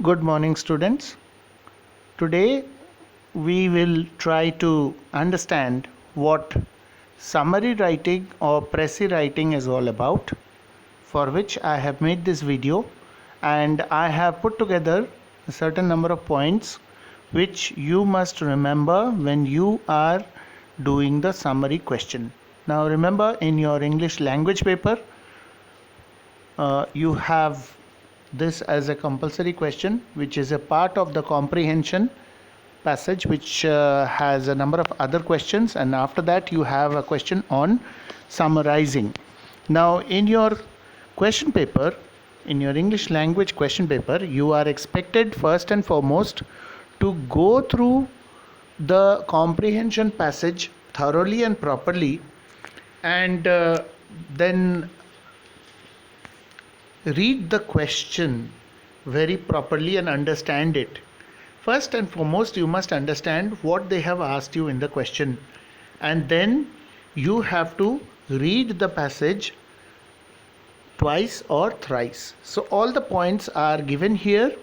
Good morning, students. Today we will try to understand what summary writing or précis writing is all about, for which I have made this video and I have put together a certain number of points which you must remember when you are doing the summary question. Now remember, in your English language paper, you have this as a compulsory question, which is a part of the comprehension passage, which has a number of other questions, and after that you have a question on summarizing. Now in your question paper, in your English language question paper, you are expected first and foremost to go through the comprehension passage thoroughly and properly, and then read the question very properly and understand it. First and foremost, you must understand what they have asked you in the question, and then you have to read the passage twice or thrice. So all the points are given here.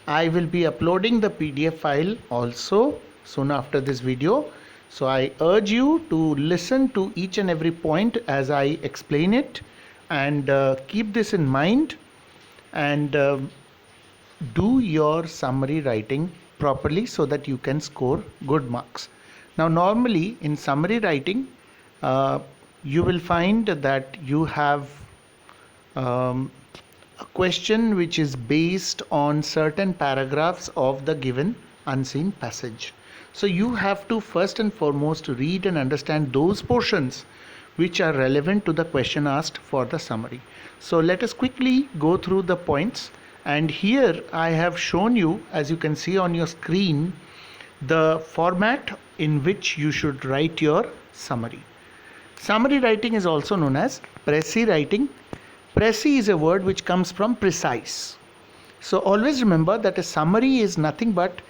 I will be uploading the PDF file also soon after this video. So I urge you to listen to each and every point as I explain it, and keep this in mind, and do your summary writing properly so that you can score good marks. Now normally in summary writing, you will find that you have a question which is based on certain paragraphs of the given unseen passage. So you have to first and foremost read and understand those portions which are relevant to the question asked for the summary. So let us quickly go through the points, and here I have shown you, as you can see on your screen, the format in which you should write your summary. Summary writing is also known as précis writing. Précis is a word which comes from precise. So always remember that a summary is nothing but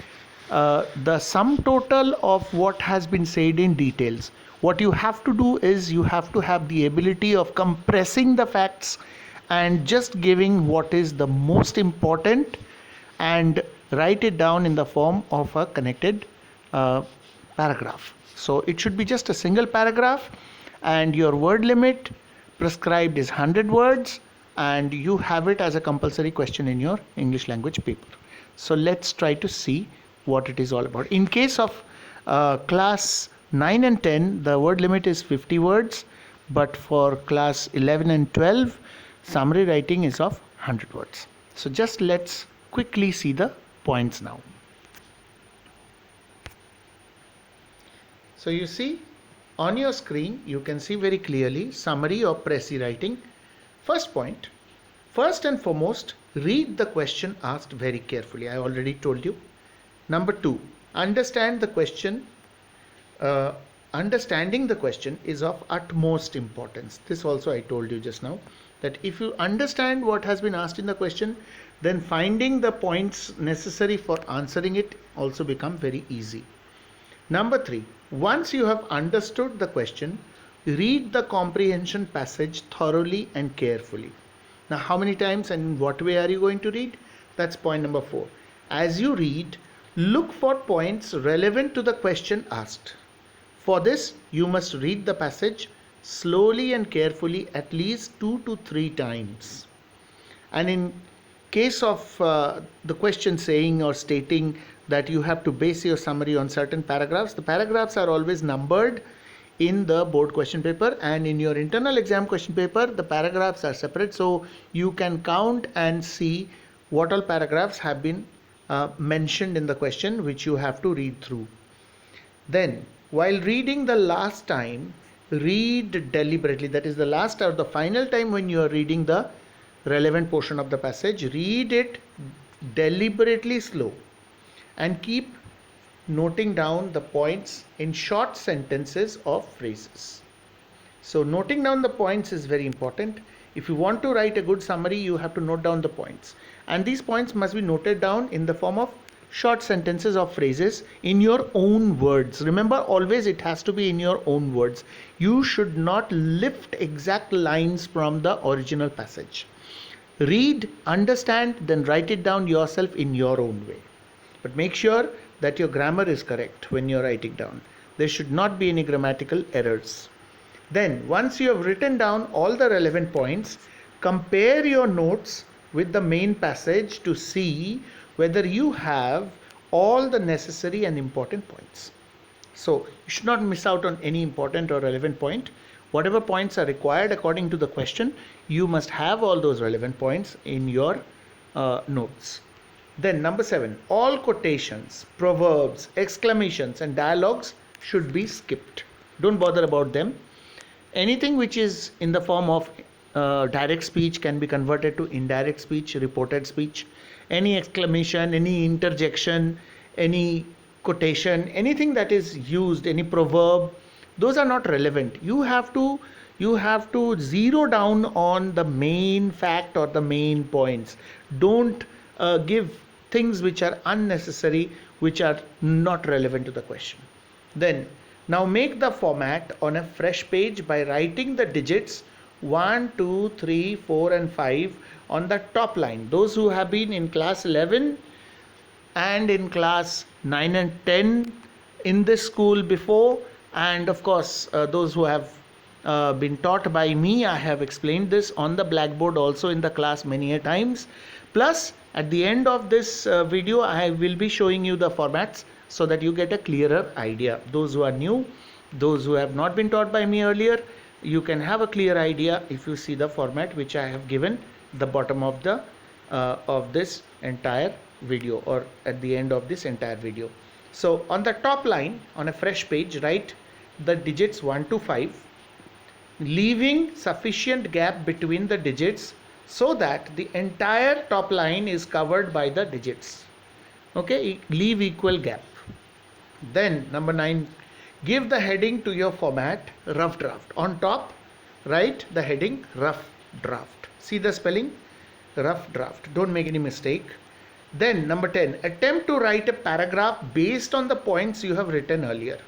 the sum total of what has been said in details. What you have to do is you have to have the ability of compressing the facts and just giving what is the most important and write it down in the form of a connected paragraph. So it should be just a single paragraph, and your word limit prescribed is 100 words, and you have it as a compulsory question in your English language paper. So let's try to see what it is all about. In case of class 9 and 10, the word limit is 50 words, but for class 11 and 12, summary writing is of 100 words. So just let's quickly see the points now. So you see on your screen, you can see very clearly summary or précis writing. First point, first and foremost, read the question asked very carefully. I already told you. Number 2, understand the question. Understanding the question is of utmost importance. This also I told you just now, that if you understand what has been asked in the question, then finding the points necessary for answering it also become very easy. Number 3, once you have understood the question, read the comprehension passage thoroughly and carefully. Now how many times and in what way are you going to read? That's point number 4. As you read, look for points relevant to the question asked. For this, you must read the passage slowly and carefully at least 2 to 3 times. And in case of the question saying or stating that you have to base your summary on certain paragraphs, the paragraphs are always numbered in the board question paper, and in your internal exam question paper, the paragraphs are separate, so you can count and see what all paragraphs have been mentioned in the question, which you have to read through. Then while reading the last time, read deliberately. That is the last or the final time when you are reading the relevant portion of the passage, read it deliberately slow and keep noting down the points in short sentences or phrases. So noting down the points is very important. If you want to write a good summary, you have to note down the points, and these points must be noted down in the form of short sentences or phrases in your own words. Remember, always it has to be in your own words. You should not lift exact lines from the original passage. Read, understand, then write it down yourself in your own way. But make sure that your grammar is correct when you're writing down. There should not be any grammatical errors. Then, once you have written down all the relevant points, compare your notes with the main passage to see whether you have all the necessary and important points. So, you should not miss out on any important or relevant point. Whatever points are required according to the question, you must have all those relevant points in your notes. Then number 7, all quotations, proverbs, exclamations and dialogues should be skipped. Don't bother about them. Anything which is in the form of direct speech can be converted to indirect speech, reported speech. Any exclamation, any interjection, any quotation, anything that is used, any proverb, those are not relevant. You have to zero down on the main fact or the main points. Don't give things which are unnecessary, which are not relevant to the question. Then now make the format on a fresh page by writing the digits 1, 2, 3, 4 and 5 on the top line. Those who have been in class 11 and in class 9 and 10 in this school before, and of course those who have been taught by me, I have explained this on the blackboard also in the class many a times. Plus at the end of this video I will be showing you the formats so that you get a clearer idea. Those who are new, those who have not been taught by me earlier, you can have a clear idea if you see the format which I have given the bottom of the of this entire video, or at the end of this entire video. So on the top line on a fresh page, write the digits 1 to 5, leaving sufficient gap between the digits so that the entire top line is covered by the digits. Okay, leave equal gap. Then number 9, give the heading to your format rough draft. On top write the heading rough draft. See the spelling, rough draft, don't make any mistake. Then number 10, attempt to write a paragraph based on the points you have written earlier.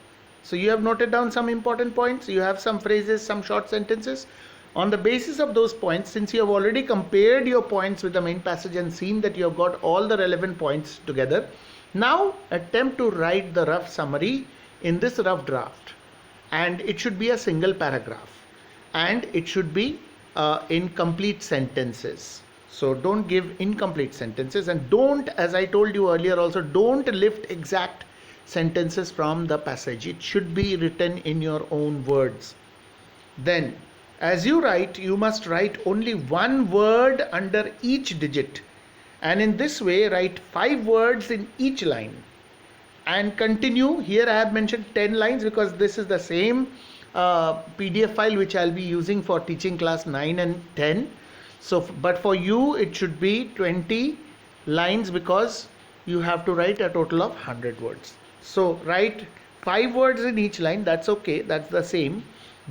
So you have noted down some important points, you have some phrases, some short sentences. On the basis of those points, since you have already compared your points with the main passage and seen that you have got all the relevant points together, now attempt to write the rough summary in this rough draft. And it should be a single paragraph. And it should be in complete sentences. So don't give incomplete sentences, and don't, as I told you earlier also, don't lift exact sentences from the passage. It should be written in your own words. Then as you write, you must write only one word under each digit, and in this way write 5 words in each line and continue. Here I have mentioned 10 lines because this is the same PDF file which I'll be using for teaching class 9 and 10. So but for you it should be 20 lines because you have to write a total of 100 words. So write 5 words in each line, that's okay, that's the same,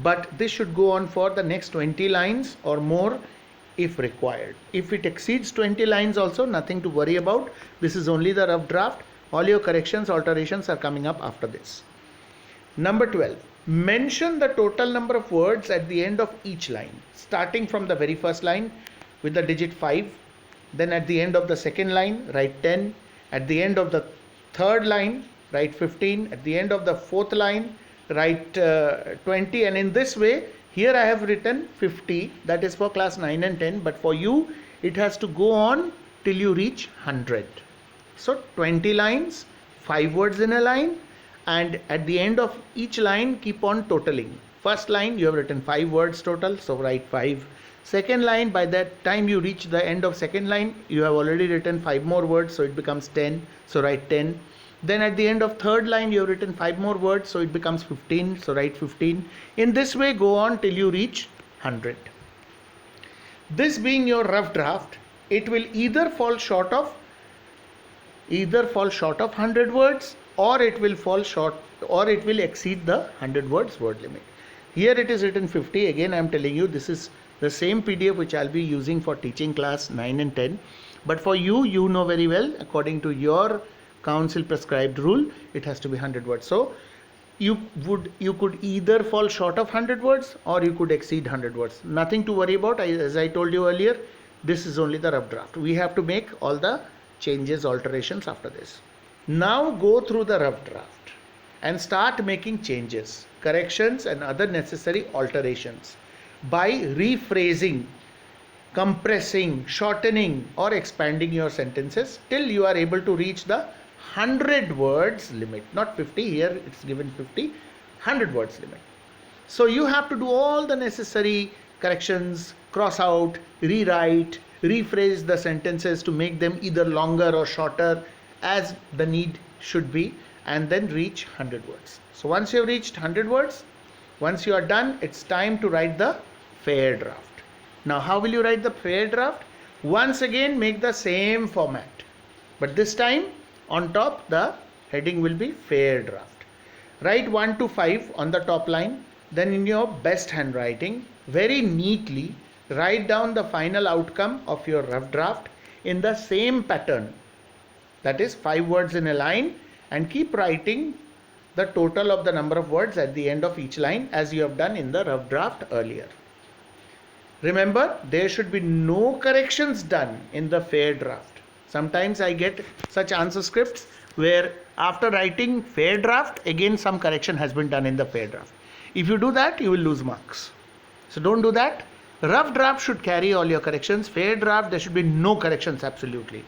but this should go on for the next 20 lines or more if required. If it exceeds 20 lines also, nothing to worry about. This is only the rough draft. All your corrections, alterations are coming up after this. Number 12, mention the total number of words at the end of each line, starting from the very first line with the digit 5, then at the end of the second line write 10, at the end of the third line write 15, at the end of the fourth line write 20, and in this way here I have written 50, that is for class 9 and 10, but for you it has to go on till you reach 100. So 20 lines, 5 words in a line, and at the end of each line keep on totaling. First line you have written 5 words total, so write 5. Second line, by that time you reach the end of second line, you have already written 5 more words, so it becomes 10, so write 10. Then at the end of third line you have written 5 more words, so it becomes 15, so write 15. In this way go on till you reach 100. This being your rough draft, it will either fall short of 100 words, or it will fall short, or it will exceed the 100 words word limit. Here it is written 50. Again I am telling you, this is the same PDF which I'll be using for teaching class 9 and 10, but for you, you know very well, according to your council prescribed rule, it has to be 100 words. So you could either fall short of 100 words or you could exceed 100 words. Nothing to worry about. As I told you earlier, This is only the rough draft. We have to make all the changes, alterations after this. Now go through the rough draft and start making changes, corrections and other necessary alterations by rephrasing, compressing, shortening or expanding your sentences till you are able to reach the 100 words limit. Not 50, here it's given 50, 100 words limit. So you have to do all the necessary corrections, cross out, rewrite, rephrase the sentences to make them either longer or shorter as the need should be, and then reach 100 words. So once you have reached 100 words, once you are done, it's time to write the fair draft. Now how will you write the fair draft? Once again make the same format, but this time on top the heading will be fair draft. Write 1 to 5 on the top line, then in your best handwriting, very neatly write down the final outcome of your rough draft in the same pattern. That is 5 words in a line, and keep writing the total of the number of words at the end of each line as you have done in the rough draft earlier. Remember, there should be no corrections done in the fair draft. Sometimes I get such answer scripts where after writing fair draft, again some correction has been done in the fair draft. If you do that, you will lose marks. So don't do that. Rough draft should carry all your corrections. Fair draft, there should be no corrections absolutely.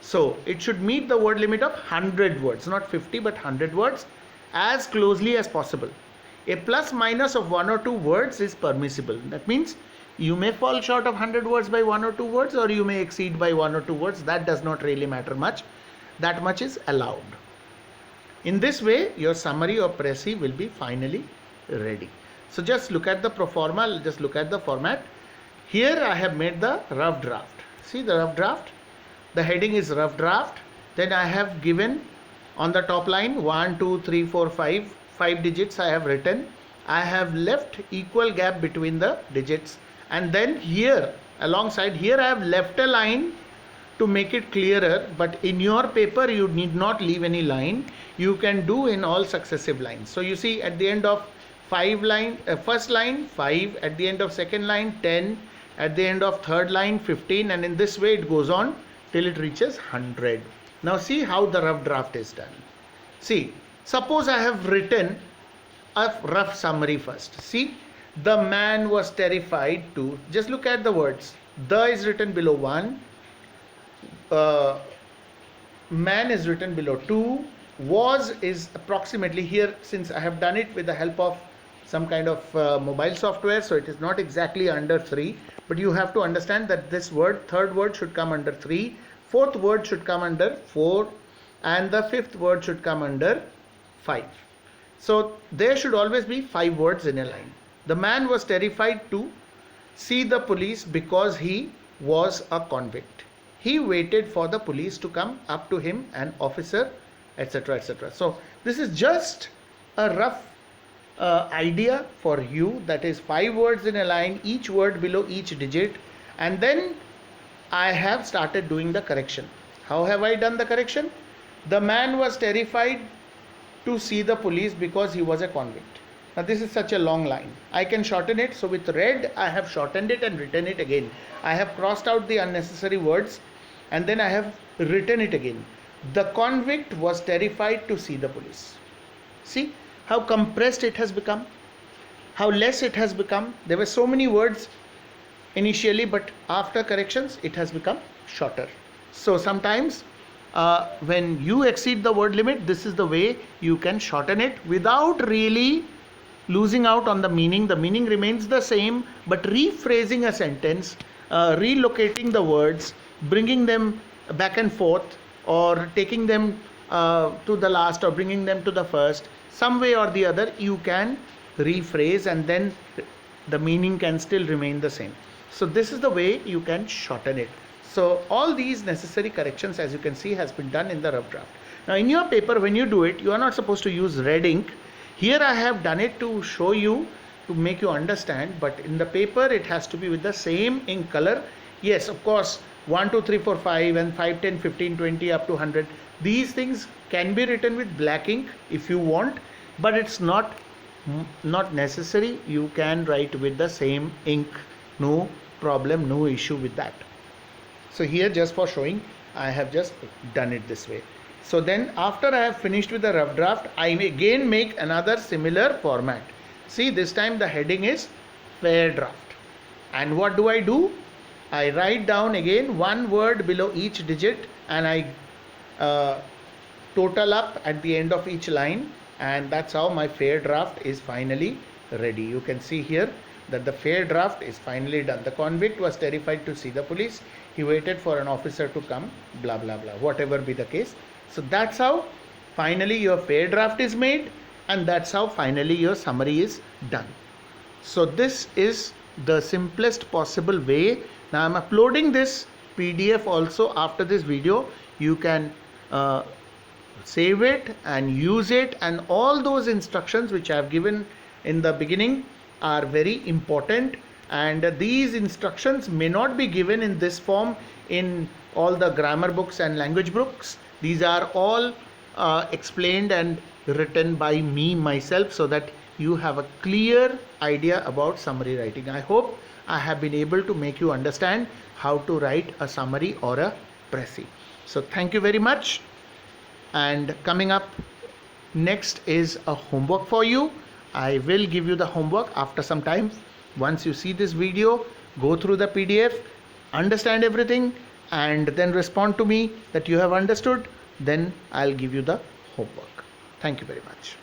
So it should meet the word limit of 100 words, not 50 but 100 words, as closely as possible. A plus minus of 1 or 2 words is permissible. That means you may fall short of 100 words by 1 or 2 words, or you may exceed by 1 or 2 words. That does not really matter much. That much is allowed. In this way, your summary or précis will be finally ready. So just look at the pro forma, just look at the format. Here I have made the rough draft. See the rough draft? The heading is rough draft. Then I have given on the top line 1, 2, 3, 4, 5. 5 digits I have written. I have left equal gap between the digits. And then here, alongside here, I have left a line to make it clearer. But in your paper, you need not leave any line. You can do in all successive lines. So you see at the end of first line 5, at the end of second line 10, at the end of third line 15, and in this way it goes on till it reaches 100. Now see how the rough draft is done. See, suppose I have written a rough summary first. See, the man was terrified to, just look at the words. The is written below 1, man is written below 2, was is approximately here, since I have done it with the help of some kind of mobile software, so it is not exactly under 3, but you have to understand that this word, third word should come under 3, fourth word should come under 4, and the fifth word should come under 5. So there should always be 5 words in a line. The man was terrified to see the police because he was a convict. He waited for the police to come up to him, an officer, etc., etc. So this is just a rough idea for you, that is 5 words in a line, each word below each digit, and then I have started doing the correction. How have I done the correction? The man was terrified to see the police because he was a convict. Now this is such a long line. I can shorten it. So with red I have shortened it and written it again. I have crossed out the unnecessary words and then I have written it again. The convict was terrified to see the police. See how compressed it has become, how less it has become. There were so many words initially, but after corrections it has become shorter. So sometimes when you exceed the word limit, this is the way you can shorten it without really losing out on the meaning. The meaning remains the same, but rephrasing a sentence, relocating the words, bringing them back and forth, or taking them to the last or bringing them to the first, some way or the other you can rephrase, and then the meaning can still remain the same. So this is the way you can shorten it. So all these necessary corrections, as you can see, has been done in the rough draft. Now in your paper, when you do it, you are not supposed to use red ink. Here I have done it to show you, to make you understand, but in the paper it has to be with the same ink color. Yes, of course, 1, 2, 3, 4, 5 and 5, 10, 15, 20 up to 100. These things can be written with black ink if you want, but it's not necessary. You can write with the same ink. No problem, no issue with that. So here, just for showing, I have just done it this way. So then after I have finished with the rough draft, I again make another similar format. See, this time the heading is fair draft. And what do? I write down again one word below each digit, and I total up at the end of each line, and that's how my fair draft is finally ready. You can see here that the fair draft is finally done. The convict was terrified to see the police. He waited for an officer to come, blah blah blah, whatever be the case. So that's how finally your fair draft is made, and that's how finally your summary is done. So this is the simplest possible way. Now I'm uploading this PDF also after this video. You can save it and use it, and all those instructions which I have given in the beginning are very important, and these instructions may not be given in this form in all the grammar books and language books. These are all explained and written by me myself, so that you have a clear idea about summary writing. I hope I have been able to make you understand how to write a summary or a précis. So thank you very much. And coming up next is a homework for you. I will give you the homework after some time. Once you see this video, go through the PDF, understand everything, and then respond to me that you have understood. Then I'll give you the homework. Thank you very much.